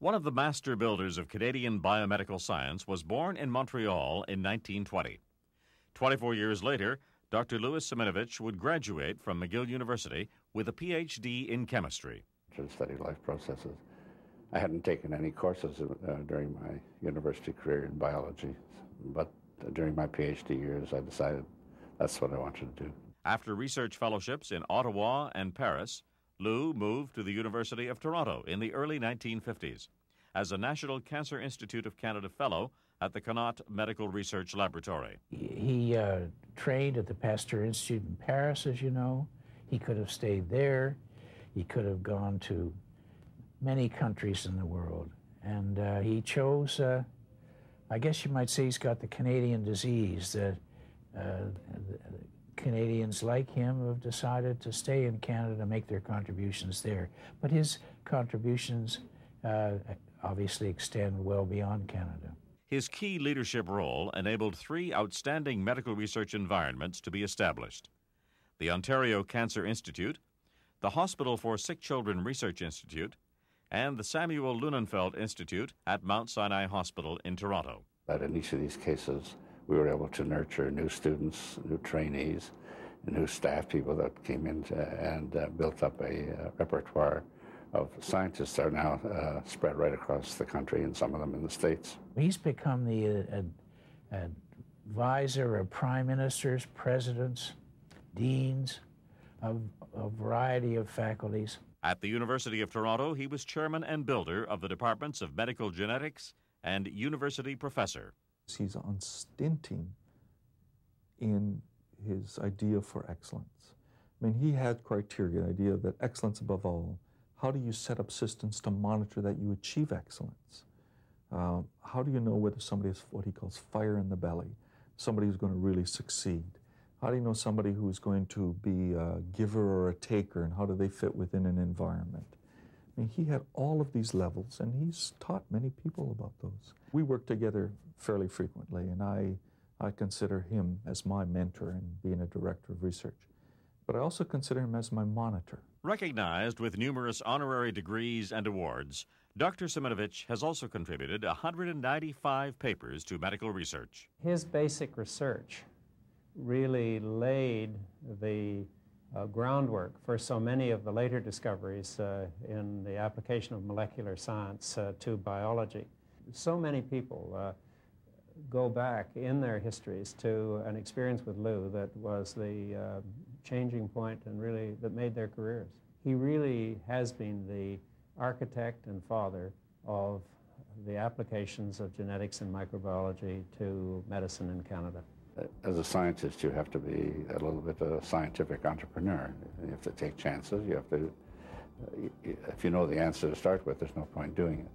One of the master builders of Canadian biomedical science was born in Montreal in 1920. 24 years later, Dr. Louis Siminovitch would graduate from McGill University with a Ph.D. in chemistry. To study life processes. I hadn't taken any courses during my university career in biology, but during my Ph.D. years, I decided that's what I wanted to do. After research fellowships in Ottawa and Paris, Lou moved to the University of Toronto in the early 1950s as a National Cancer Institute of Canada Fellow at the Connaught Medical Research Laboratory. He trained at the Pasteur Institute in Paris, as you know. He could have stayed there. He could have gone to many countries in the world. And he chose, I guess you might say he's got the Canadian disease, that Canadians like him have decided to stay in Canada to make their contributions there. But his contributions obviously extend well beyond Canada. His key leadership role enabled 3 outstanding medical research environments to be established: the Ontario Cancer Institute, the Hospital for Sick Children Research Institute, and the Samuel Lunenfeld Institute at Mount Sinai Hospital in Toronto. But in each of these cases, we were able to nurture new students, new trainees, new staff people that came in and built up a repertoire of scientists that are now spread right across the country, and some of them in the States. He's become the advisor of prime ministers, presidents, deans of a variety of faculties. At the University of Toronto, he was chairman and builder of the departments of medical genetics and university professor. He's unstinting in his idea for excellence. I mean, he had criteria, the idea that excellence above all. How do you set up systems to monitor that you achieve excellence? How do you know whether somebody has what he calls fire in the belly, somebody who's going to really succeed? How do you know somebody who's going to be a giver or a taker, and how do they fit within an environment? I mean, he had all of these levels, and he's taught many people about those. We work together fairly frequently, and I consider him as my mentor in being a director of research. But I also consider him as my monitor. Recognized with numerous honorary degrees and awards, Dr. Siminovitch has also contributed 195 papers to medical research. His basic research really laid the groundwork for so many of the later discoveries in the application of molecular science to biology. So many people go back in their histories to an experience with Lou that was the changing point and really that made their careers. He really has been the architect and father of the applications of genetics and microbiology to medicine in Canada. As a scientist, you have to be a little bit of a scientific entrepreneur. You have to take chances. You have to, if you know the answer to start with, there's no point doing it.